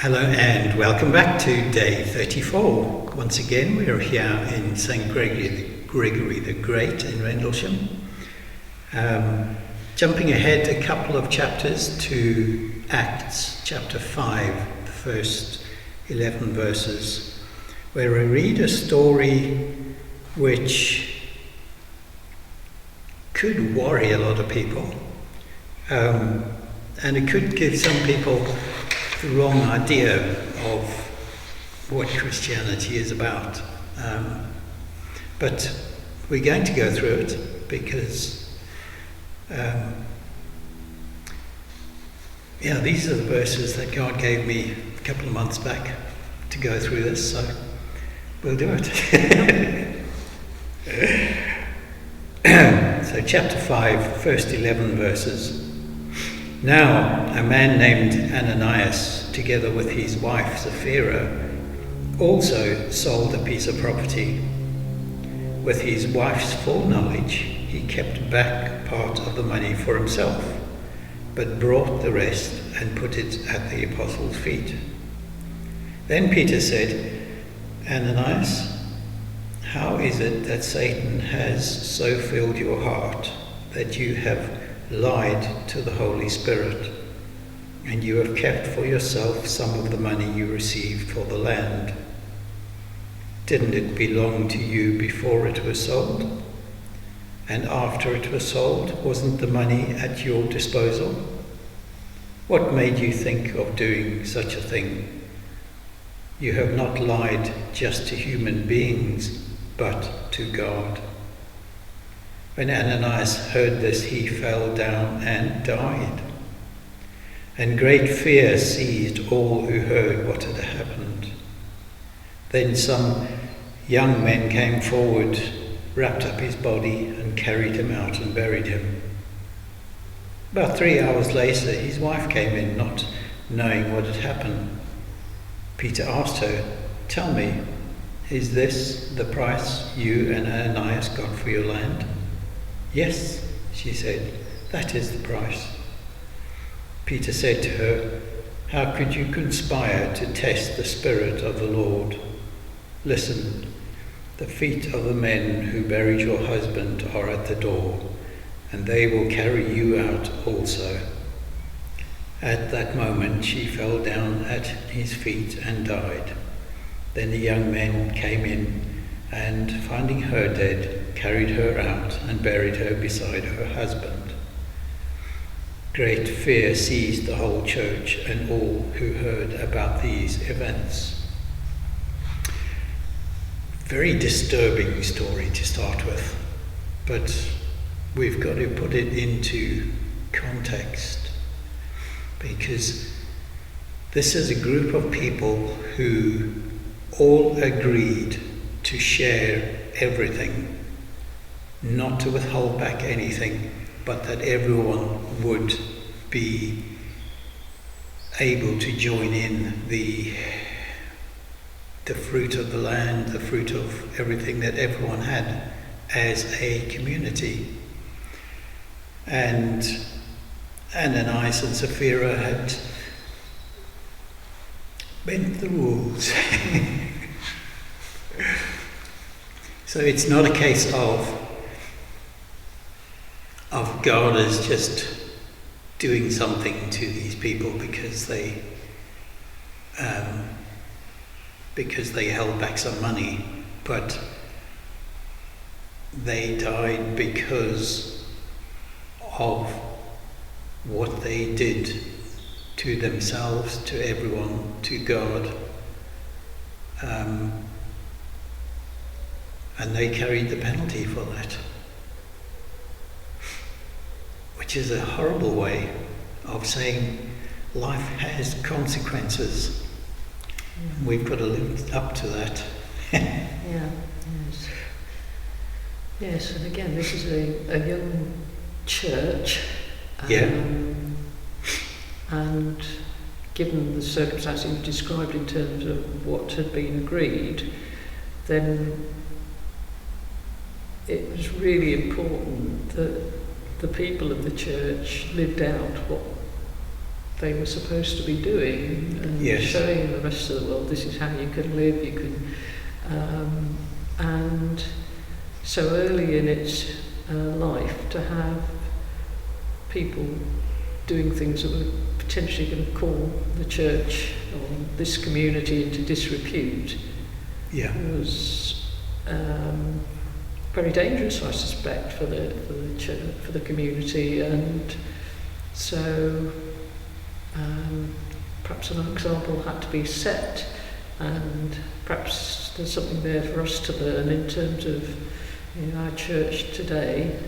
Hello and welcome back to day 34. Once again we are here in St Gregory the Great in Rendlesham. Jumping ahead a couple of chapters to Acts chapter 5, the first 11 verses, where I read a story which could worry a lot of people, and it could give some people the wrong idea of what Christianity is about. But we're going to go through it because these are the verses that God gave me a couple of months back to go through this, so we'll do it. So chapter 5, first 11 verses. Now a man named Ananias, together with his wife Sapphira, also sold a piece of property. With his wife's full knowledge, he kept back part of the money for himself, but brought the rest and put it at the apostles' feet. Then Peter said, Ananias, how is it that Satan has so filled your heart that you have lied to the Holy Spirit, and you have kept for yourself some of the money you received for the land? Didn't it belong to you before it was sold? And after it was sold, wasn't the money at your disposal? What made you think of doing such a thing? You have not lied just to human beings, but to God. When Ananias heard this, he fell down and died. And great fear seized all who heard what had happened. Then some young men came forward, wrapped up his body, and carried him out and buried him. About 3 hours later, his wife came in, not knowing what had happened. Peter asked her, "Tell me, is this the price you and Ananias got for your land?" "Yes," she said, "that is the price." Peter said to her, "How could you conspire to test the Spirit of the Lord? Listen, the feet of the men who buried your husband are at the door, and they will carry you out also." At that moment she fell down at his feet and died. Then the young men came in, and finding her dead, carried her out and buried her beside her husband. Great fear seized the whole church and all who heard about these events. Very disturbing story to start with, but we've got to put it into context, because this is a group of people who all agreed to share everything, not to withhold back anything, but that everyone would be able to join in the fruit of the land, the fruit of everything that everyone had as a community. And Ananias and Sapphira had bent the rules. So it's not a case of God as just doing something to these people because they held back some money, but they died because of what they did to themselves, to everyone, to God. And they carried the penalty for that, which is a horrible way of saying life has consequences. We've got to live up to that. Yes, and again, this is a young church. And given the circumstances you've described in terms of what had been agreed, then it was really important that the people of the church lived out they were supposed to be doing, and Yes. showing the rest of the world this is how you can live. You can, and so early in its life to have people doing things that were potentially going to call the church or this community into disrepute was very dangerous, I suspect, for the church, for the community, and so perhaps an example had to be set, and perhaps there's something there for us to learn in terms of our church today,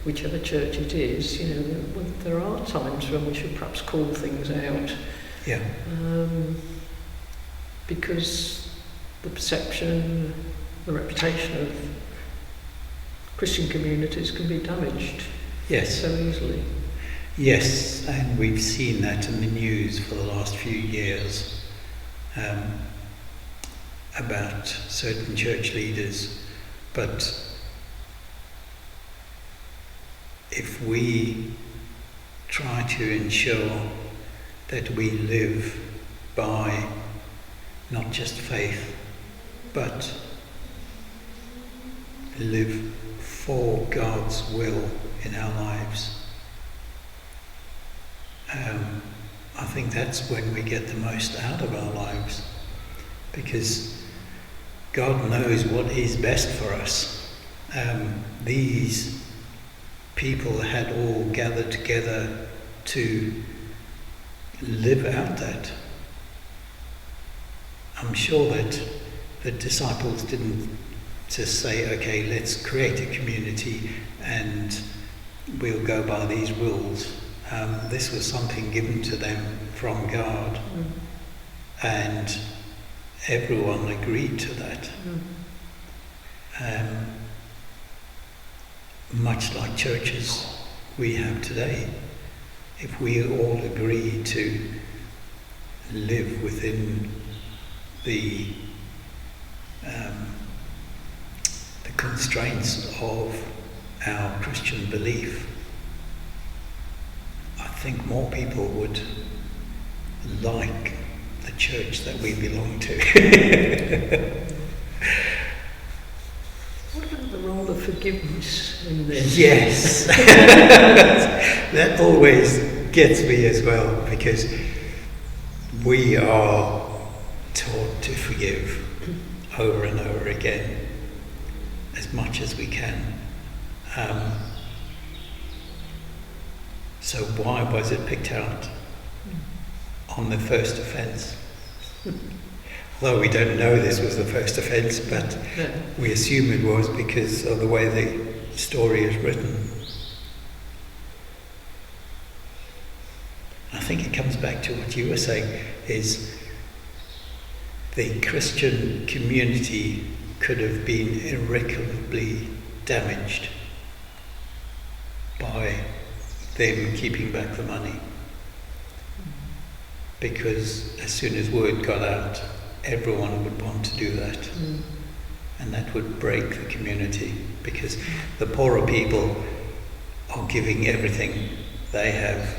whichever church it is. There are times when we should perhaps call things out, because the perception, the reputation of Christian communities can be damaged so easily. Yes, and we've seen that in the news for the last few years about certain church leaders. But if we try to ensure that we live by not just faith, but live for God's will in our lives, I think that's when we get the most out of our lives, because God knows what is best for us. These people had all gathered together to live out that. I'm sure that the disciples didn't just say, okay, let's create a community and we'll go by these rules. This was something given to them from God, and everyone agreed to that. Much like churches we have today, if we all agree to live within the constraints of our Christian belief, I think more people would like the church that we belong to. What about the role of forgiveness in this? Yes, that always gets me as well, because we are taught to forgive over and over again as much as we can. So why was it picked out on the first offence? Although we don't know this was the first offence, but we assume it was because of the way the story is written. I think it comes back to what you were saying, is the Christian community could have been irreparably damaged by them keeping back the money. Because as soon as word got out, everyone would want to do that. And that would break the community, because the poorer people are giving everything they have.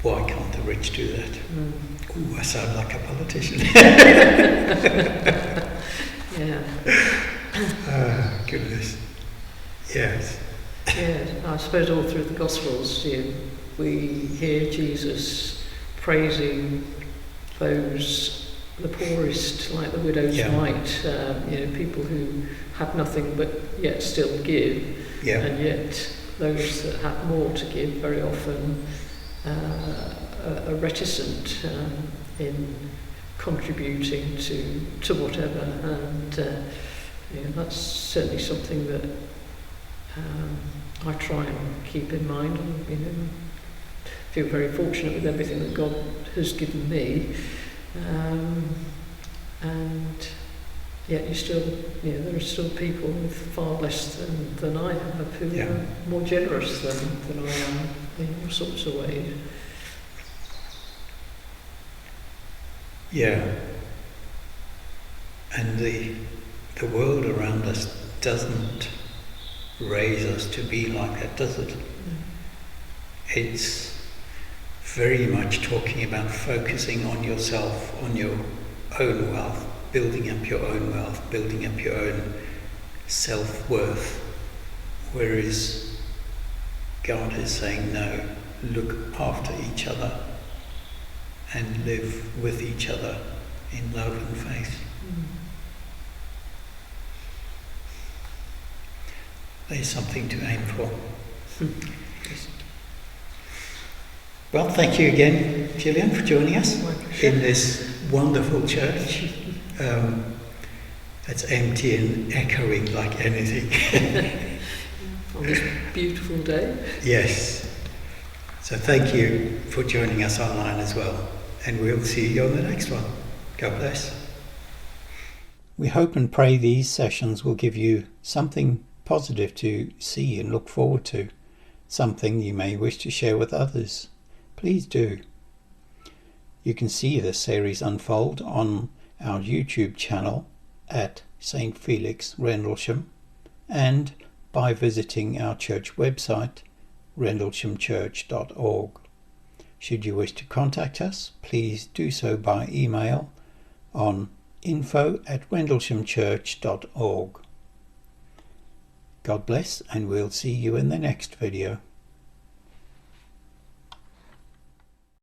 Why can't the rich do that? Ooh, I sound like a politician. Goodness. Yes. Yeah, I suppose all through the Gospels, we hear Jesus praising those, the poorest, like the widow's mite, people who had nothing but yet still give, and yet those that have more to give very often are reticent in contributing to whatever, and that's certainly something that I try and keep in mind. Feel very fortunate with everything that God has given me, and yet there are still people with far less than I have who are more generous than I am in all sorts of ways. Yeah. And the world around us doesn't raise us to be like that, does it? It's very much talking about focusing on yourself, on your own wealth, building up your own wealth, building up your own self-worth, whereas God is saying no, look after each other and live with each other in love and faith. There's something to aim for. Well, thank you again, Gillian, for joining us in this wonderful church. That's empty and echoing like anything. On this beautiful day. Yes. So thank you for joining us online as well. And we'll see you on the next one. God bless. We hope and pray these sessions will give you something positive to see and look forward to, something you may wish to share with others. Please do. You can see this series unfold on our YouTube channel at St Felix, Rendlesham, and by visiting our church website, rendleshamchurch.org. Should you wish to contact us, please do so by email on info@rendleshamchurch.org. God bless, and we'll see you in the next video.